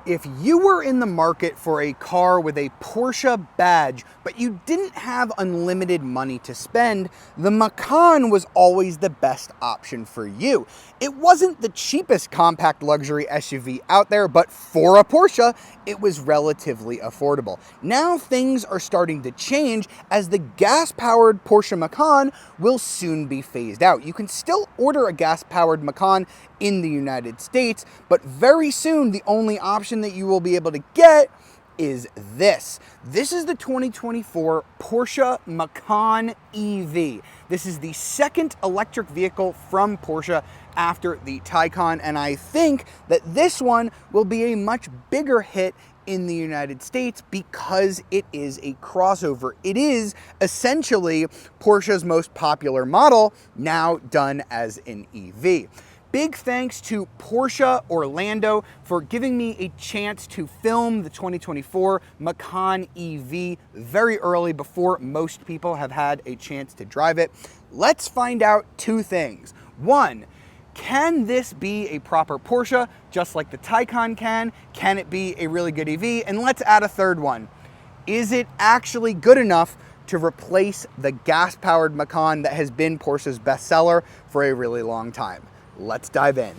If you were in the market for a car with a Porsche badge, but you didn't have unlimited money to spend, the Macan was always the best option for you. It wasn't the cheapest compact luxury SUV out there, but for a Porsche, it was relatively affordable. Now things are starting to change as the gas-powered Porsche Macan will soon be phased out. You can still order a gas-powered Macan in the United States, but very soon the only option that you will be able to get is this. This is the 2024 Porsche Macan EV. This is the second electric vehicle from Porsche after the Taycan, and I think that this one will be a much bigger hit in the United States because it is a crossover. It is essentially Porsche's most popular model, now done as an EV. Big thanks to Porsche Orlando for giving me a chance to film the 2024 Macan EV very early before most people have had a chance to drive it. Let's find out two things. One, can this be a proper Porsche just like the Taycan can? Can it be a really good EV? And let's add a third one. Is it actually good enough to replace the gas-powered Macan that has been Porsche's bestseller for a really long time? Let's dive in.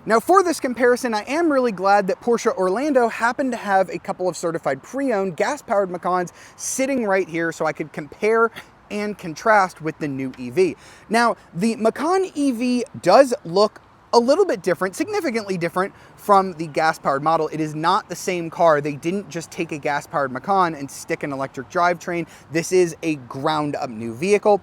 Now for this comparison, I am really glad that Porsche Orlando happened to have a couple of certified pre-owned gas-powered Macans sitting right here so I could compare and contrast with the new EV. Now, the Macan EV does look a little bit different, significantly different from the gas-powered model. It is not the same car. They didn't just take a gas-powered Macan and stick an electric drivetrain. This is a ground-up new vehicle.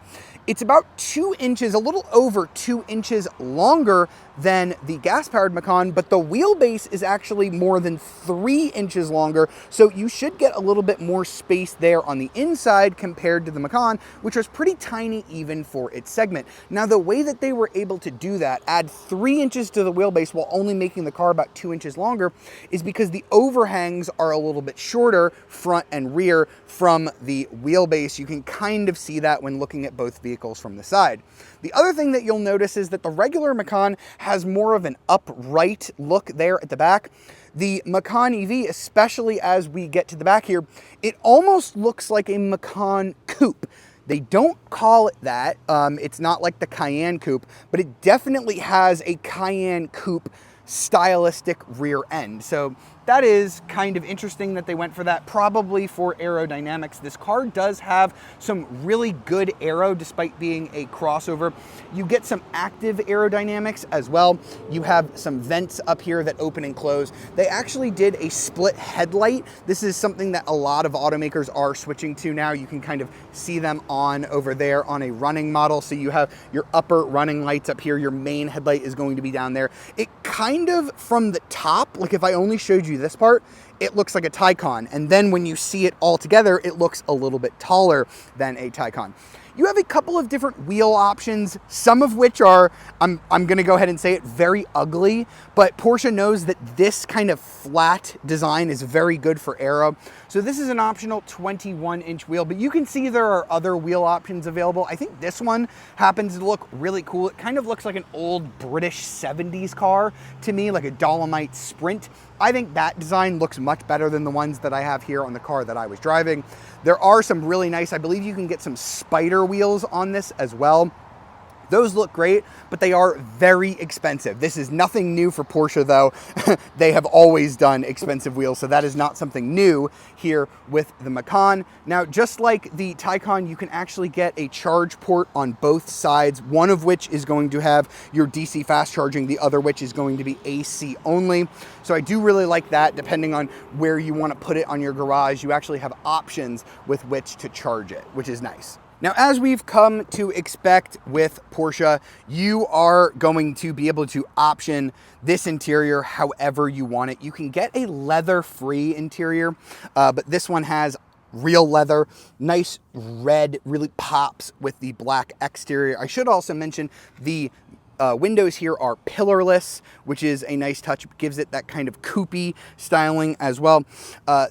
It's about 2 inches, a little over 2 inches longer than the gas-powered Macan, but the wheelbase is actually more than 3 inches longer, so you should get a little bit more space there on the inside compared to the Macan, which was pretty tiny even for its segment. Now, the way that they were able to do that, add 3 inches to the wheelbase while only making the car about 2 inches longer, is because the overhangs are a little bit shorter, front and rear, from the wheelbase. You can kind of see that when looking at both vehicles from the side. The other thing that you'll notice is that the regular Macan has more of an upright look there at the back. The Macan EV, especially as we get to the back here, it almost looks like a Macan coupe. They don't call it that. It's not like the Cayenne coupe, but it definitely has a Cayenne coupe stylistic rear end. So that is kind of interesting that they went for that, probably for aerodynamics. This car does have some really good aero despite being a crossover. You get some active aerodynamics as well. You have some vents up here that open and close. They actually did a split headlight. This is something that a lot of automakers are switching to now. You can kind of see them on over there on a running model. So you have your upper running lights up here. Your main headlight is going to be down there. It kind of, from the top, like if I only showed you this part, it looks like a Taycan, and then when you see it all together, it looks a little bit taller than a Taycan. You have a couple of different wheel options, some of which are, I'm gonna go ahead and say it, very ugly, but Porsche knows that this kind of flat design is very good for aero. So this is an optional 21-inch wheel, but you can see there are other wheel options available. I think this one happens to look really cool. It kind of looks like an old British 70s car to me, like a Dolomite Sprint. I think that design looks much better than the ones that I have here on the car that I was driving. There are some really nice, I believe you can get some spider wheels on this as well. Those look great, but they are very expensive. This is nothing new for Porsche though. They have always done expensive wheels, so that is not something new here with the Macan. Now, just like the Taycan, you can actually get a charge port on both sides, one of which is going to have your DC fast charging, the other which is going to be AC only. So I do really like that. Depending on where you want to put it on your garage, you actually have options with which to charge it, which is nice. Now, as we've come to expect with Porsche, you are going to be able to option this interior however you want it. You can get a leather-free interior, but this one has real leather, nice red, really pops with the black exterior. I should also mention the windows here are pillarless, which is a nice touch. It gives it that kind of coupé styling as well.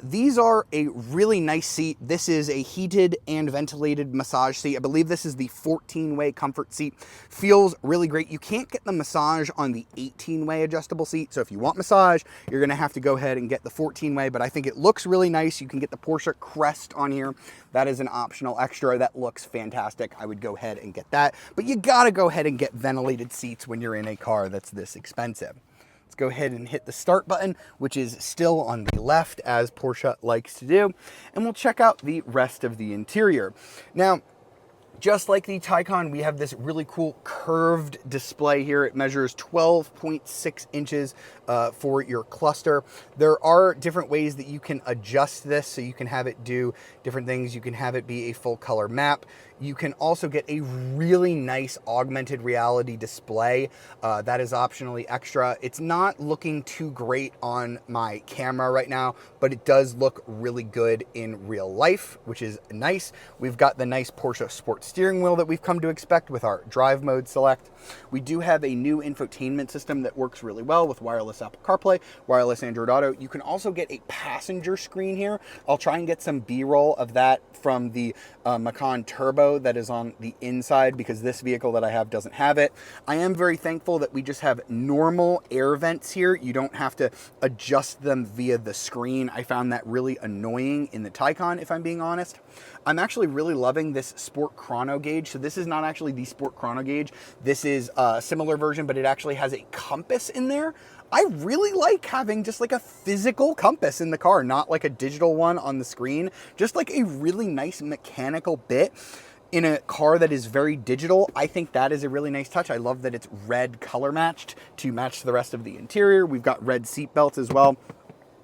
These are a really nice seat. This is a heated and ventilated massage seat. I believe this is the 14-way comfort seat. Feels really great. You can't get the massage on the 18-way adjustable seat, so if you want massage, you're gonna have to go ahead and get the 14-way, but I think it looks really nice. You can get the Porsche crest on here. That is an optional extra. That looks fantastic. I would go ahead and get that, but you gotta go ahead and get ventilated seats when you're in a car that's this expensive. Let's go ahead and hit the start button, which is still on the left, as Porsche likes to do, and we'll check out the rest of the interior. Now, just like the Taycan, we have this really cool curved display here. It measures 12.6 inches for your cluster. There are different ways that you can adjust this, so you can have it do different things. You can have it be a full color map. You can also get a really nice augmented reality display. That is optionally extra. It's not looking too great on my camera right now, but it does look really good in real life, which is nice. We've got the nice Porsche Sport steering wheel that we've come to expect with our drive mode select. We do have a new infotainment system that works really well with wireless Apple CarPlay, wireless Android Auto. You can also get a passenger screen here. I'll try and get some B-roll of that from the Macan Turbo that is on the inside, because this vehicle that I have doesn't have it. I am very thankful that we just have normal air vents here. You don't have to adjust them via the screen. I found that really annoying in the Taycan, if I'm being honest. I'm actually really loving this Sport Chrono gauge. So this is not actually the Sport Chrono gauge. This is a similar version, but it actually has a compass in there. I really like having just like a physical compass in the car, not like a digital one on the screen, just like a really nice mechanical bit in a car that is very digital. I think that is a really nice touch. I love that it's red color matched to match the rest of the interior. We've got red seat belts as well.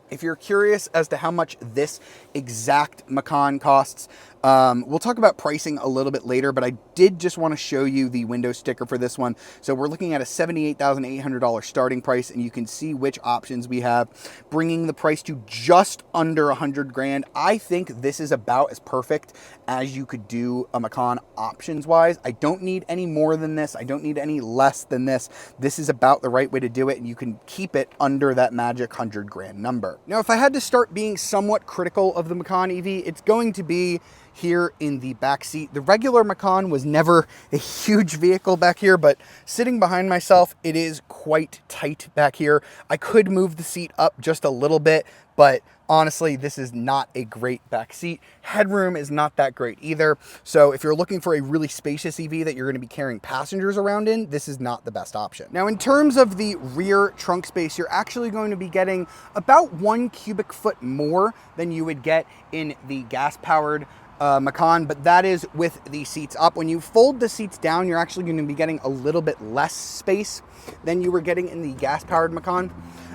If you're curious as to how much this exact Macan costs, we'll talk about pricing a little bit later, but I did just want to show you the window sticker for this one. So we're looking at a $78,800 starting price, and you can see which options we have, bringing the price to just under 100 grand. I think this is about as perfect as you could do a Macan options wise. I don't need any more than this. I don't need any less than this. This is about the right way to do it, and you can keep it under that magic 100 grand number. Now, if I had to start being somewhat critical of the Macan EV, it's going to be here in the back seat. The regular Macan was never a huge vehicle back here, but sitting behind myself, it is quite tight back here. I could move the seat up just a little bit, but honestly, this is not a great back seat. Headroom is not that great either. So if you're looking for a really spacious EV that you're going to be carrying passengers around in, this is not the best option. Now, in terms of the rear trunk space, you're actually going to be getting about 1 cubic foot more than you would get in the gas-powered Macan, but that is with the seats up. When you fold the seats down, you're actually going to be getting a little bit less space than you were getting in the gas-powered Macan.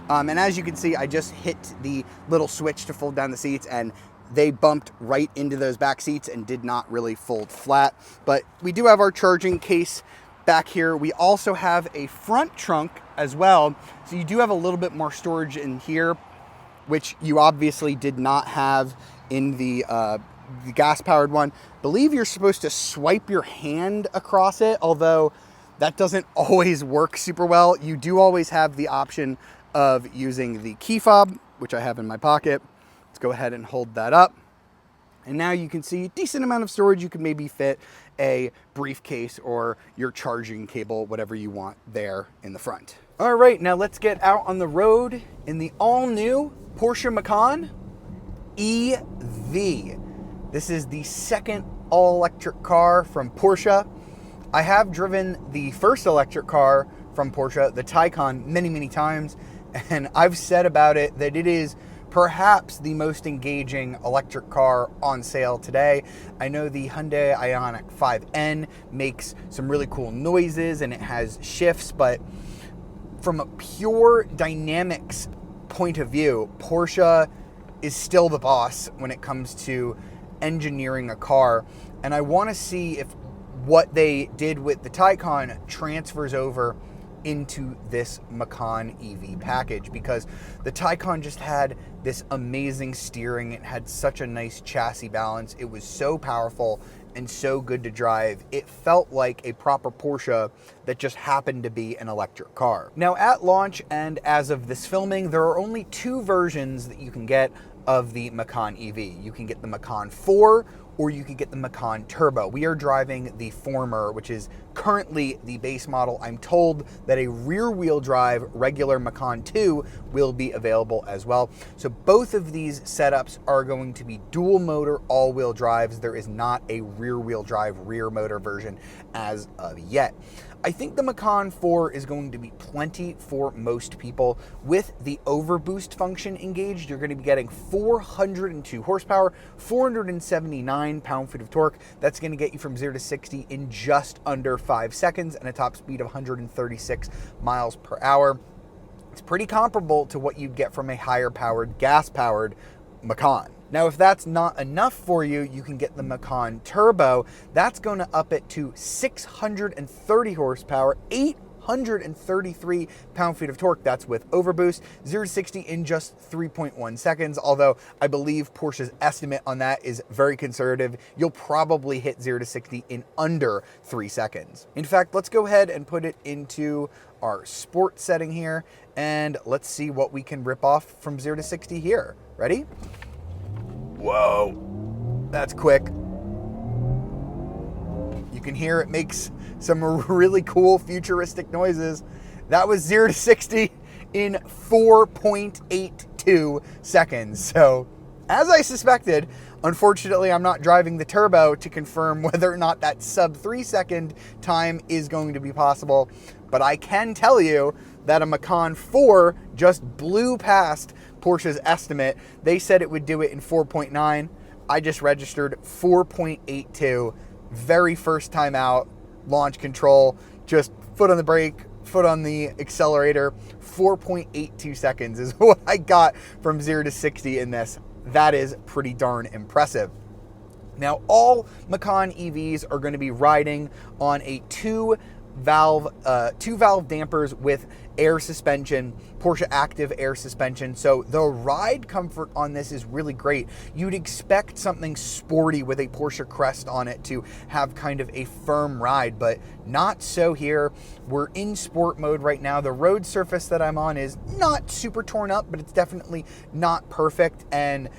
And as you can see, I just hit the little switch to fold down the seats, and they bumped right into those back seats and did not really fold flat. But we do have our charging case back here. We also have a front trunk as well. So you do have a little bit more storage in here, which you obviously did not have in the gas-powered one. I believe you're supposed to swipe your hand across it, although that doesn't always work super well. You do always have the option of using the key fob, which I have in my pocket. Let's go ahead and hold that up. And now you can see a decent amount of storage. You can maybe fit a briefcase or your charging cable, whatever you want there in the front. All right, now let's get out on the road in the all-new Porsche Macan EV. This is the second all-electric car from Porsche. I have driven the first electric car from Porsche, the Taycan, many, many times, and I've said about it that it is perhaps the most engaging electric car on sale today. I know the Hyundai Ioniq 5N makes some really cool noises and it has shifts, but from a pure dynamics point of view, Porsche is still the boss when it comes to engineering a car, and I want to see if what they did with the Taycan transfers over into this Macan EV package, because the Taycan just had this amazing steering. It had such a nice chassis balance. It was so powerful, and so good to drive, it felt like a proper Porsche that just happened to be an electric car. Now at launch and as of this filming, there are only 2 versions that you can get of the Macan EV. You can get the Macan 4 or you could get the Macan Turbo. We are driving the former, which is currently the base model. I'm told that a rear-wheel drive regular Macan 2 will be available as well. So both of these setups are going to be dual motor all-wheel drives. There is not a rear-wheel drive rear motor version as of yet. I think the Macan 4 is going to be plenty for most people. With the overboost function engaged, you're going to be getting 402 horsepower, 479 pound-feet of torque. That's going to get you from 0 to 60 in just under 5 seconds and a top speed of 136 miles per hour. It's pretty comparable to what you'd get from a higher-powered, gas-powered Macan. Now, if that's not enough for you, you can get the Macan Turbo. That's going to up it to 630 horsepower, 833 pound-feet of torque. That's with overboost, 0 to 60 in just 3.1 seconds, although I believe Porsche's estimate on that is very conservative. You'll probably hit 0 to 60 in under 3 seconds. In fact, let's go ahead and put it into our sport setting here, and let's see what we can rip off from 0 to 60 here. Ready? Whoa, that's quick. You can hear it makes some really cool futuristic noises. That was 0 to 60 in 4.82 seconds. So, as I suspected, unfortunately, I'm not driving the Turbo to confirm whether or not that sub 3 second time is going to be possible. But I can tell you that a Macan 4 just blew past Porsche's estimate. They said it would do it in 4.9. I just registered 4.82. Very first time out, launch control, just foot on the brake, foot on the accelerator. 4.82 seconds is what I got from 0 to 60 in this. That is pretty darn impressive. Now, all Macan EVs are going to be riding on a two valve dampers with air suspension, Porsche active air suspension. So the ride comfort on this is really great. You'd expect something sporty with a Porsche crest on it to have kind of a firm ride, but not so here. We're in sport mode right now. The road surface that I'm on is not super torn up, but it's definitely not perfect, and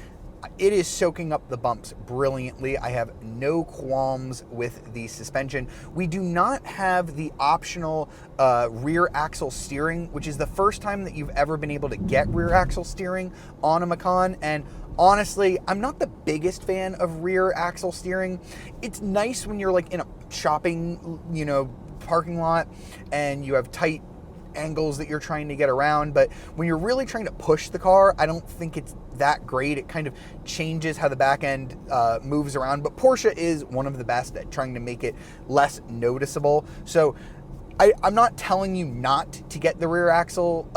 it is soaking up the bumps brilliantly. I have no qualms with the suspension. We do not have the optional rear axle steering, which is the first time that you've ever been able to get rear axle steering on a Macan. And honestly, I'm not the biggest fan of rear axle steering. It's nice when you're like in a shopping, parking lot and you have tight angles that you're trying to get around, but when you're really trying to push the car, I don't think it's that great. It kind of changes how the back end moves around, but Porsche is one of the best at trying to make it less noticeable. So I'm not telling you not to get the rear axle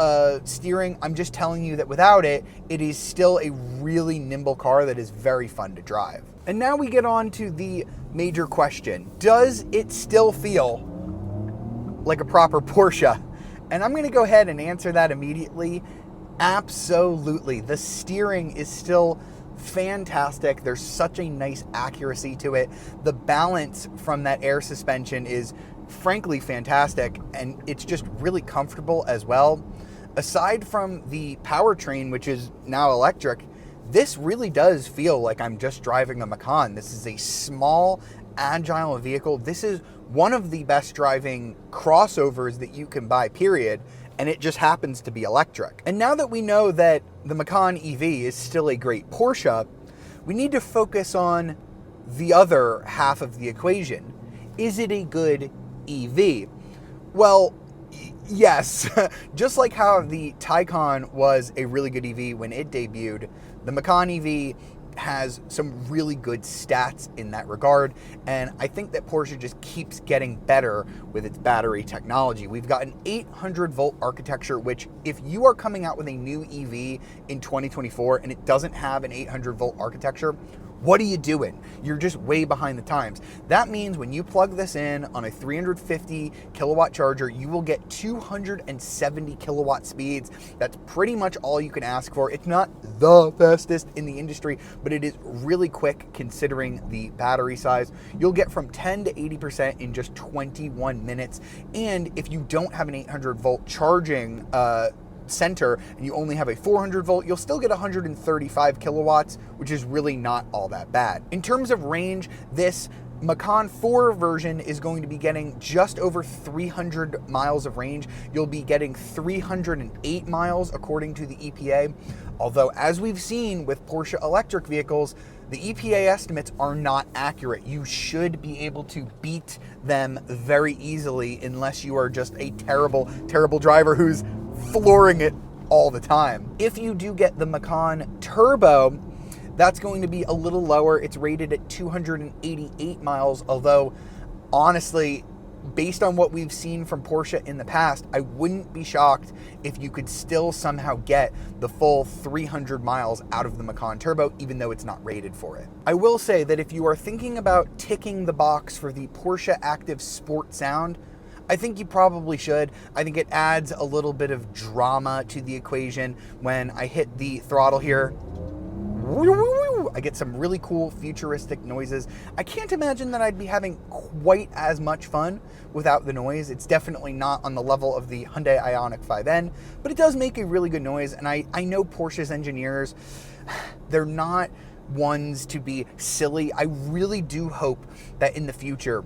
steering. I'm just telling you that without it, it is still a really nimble car that is very fun to drive. And now we get on to the major question. Does it still feel like a proper Porsche? And I'm going to go ahead and answer that immediately. Absolutely. The steering is still fantastic. There's such a nice accuracy to it. The balance from that air suspension is frankly fantastic, and it's just really comfortable as well. Aside from the powertrain, which is now electric, this really does feel like I'm just driving a Macan. This is a small, agile vehicle. This is one of the best driving crossovers that you can buy, period, and it just happens to be electric. And now that we know that the Macan EV is still a great Porsche, we need to focus on the other half of the equation. Is it a good EV? Well, yes. Just like how the Taycan was a really good EV when it debuted, the Macan EV has some really good stats in that regard, and I think that Porsche just keeps getting better with its battery technology. We've got an 800-volt architecture, which if you are coming out with a new EV in 2024 and it doesn't have an 800-volt architecture, What are you doing? You're just way behind the times. That means when you plug this in on a 350 kilowatt charger, you will get 270 kilowatt speeds. That's pretty much all you can ask for. It's not the fastest in the industry, but it is really quick considering the battery size. You'll get from 10 to 80% in just 21 minutes. And if you don't have an 800 volt charging center and you only have a 400 volt, you'll still get 135 kilowatts, which is really not all that bad. In terms of range, this Macan 4 version is going to be getting just over 300 miles of range. You'll be getting 308 miles according to the EPA. Although, as we've seen with Porsche electric vehicles, the EPA estimates are not accurate. You should be able to beat them very easily unless you are just a terrible, terrible driver who's flooring it all the time. If you do get the Macan Turbo, that's going to be a little lower. It's rated at 288 miles, although honestly, based on what we've seen from Porsche in the past, I wouldn't be shocked if you could still somehow get the full 300 miles out of the Macan Turbo, even though it's not rated for it. I will say that if you are thinking about ticking the box for the Porsche Active Sport sound, I think you probably should. I think it adds a little bit of drama to the equation. When I hit the throttle here, I get some really cool futuristic noises. I can't imagine that I'd be having quite as much fun without the noise. It's definitely not on the level of the Hyundai Ioniq 5N, but it does make a really good noise. And I know Porsche's engineers, they're not ones to be silly. I really do hope that in the future,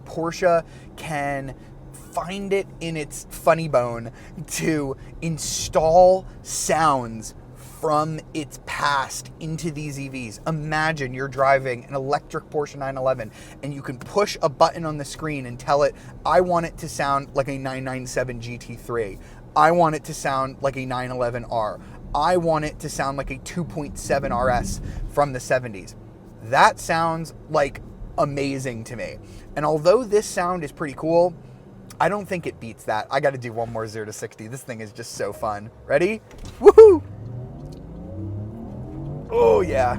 Porsche can find it in its funny bone to install sounds from its past into these EVs. Imagine you're driving an electric Porsche 911 and you can push a button on the screen and tell it, I want it to sound like a 997 GT3. I want it to sound like a 911R. I want it to sound like a 2.7 RS from the 70s. That sounds like amazing to me. And although this sound is pretty cool, I don't think it beats that. I got to do one more 0 to 60. This thing is just so fun. Ready? Woohoo! Oh yeah.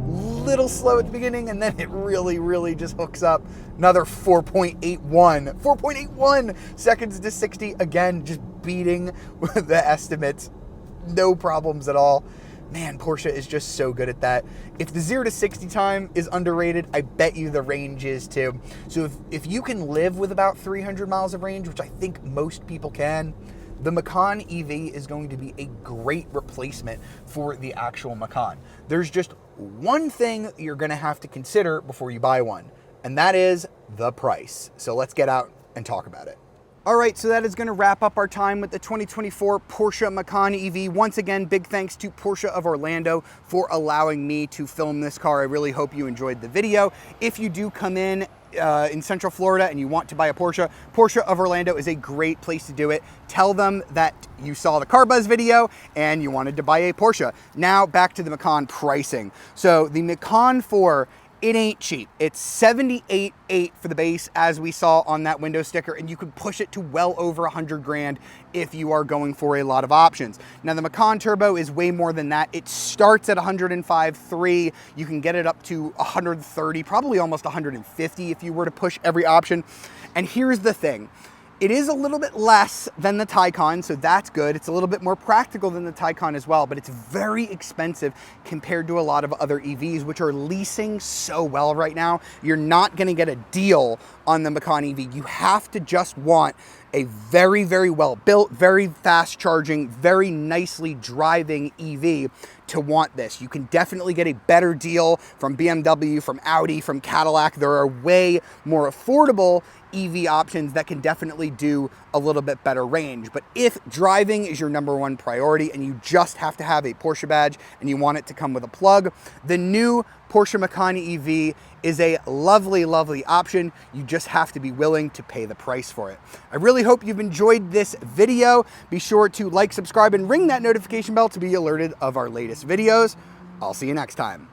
Little slow at the beginning, and then it really, really just hooks up. Another 4.81 seconds to 60. Again, just beating the estimates. No problems at all. Man, Porsche is just so good at that. If the 0 to 60 time is underrated, I bet you the range is too. So if you can live with about 300 miles of range, which I think most people can, the Macan EV is going to be a great replacement for the actual Macan. There's just one thing you're going to have to consider before you buy one, and that is the price. So let's get out and talk about it. All right, so that is going to wrap up our time with the 2024 Porsche Macan EV. Once again, big thanks to Porsche of Orlando for allowing me to film this car. I really hope you enjoyed the video. If you do come in Central Florida and you want to buy a Porsche, Porsche of Orlando is a great place to do it. Tell them that you saw the Car Buzz video and you wanted to buy a Porsche. Now back to the Macan pricing. So the Macan 4, it ain't cheap. It's $78,800 for the base, as we saw on that window sticker, and you could push it to well over 100 grand if you are going for a lot of options. Now the Macan Turbo is way more than that. It starts at 105,300. You can get it up to 130, probably almost 150 if you were to push every option. And here's the thing. It is a little bit less than the Taycan, so that's good. It's a little bit more practical than the Taycan as well, but it's very expensive compared to a lot of other EVs, which are leasing so well right now. You're not gonna get a deal on the Macan EV. You have to just want a very, very well built, very fast charging, very nicely driving EV to want this. You can definitely get a better deal from BMW, from Audi, from Cadillac. There are way more affordable EV options that can definitely do a little bit better range. But if driving is your #1 priority and you just have to have a Porsche badge and you want it to come with a plug, the new Porsche Macan EV is a lovely, lovely option. You just have to be willing to pay the price for it. I really hope you've enjoyed this video. Be sure to like, subscribe, and ring that notification bell to be alerted of our latest videos. I'll see you next time.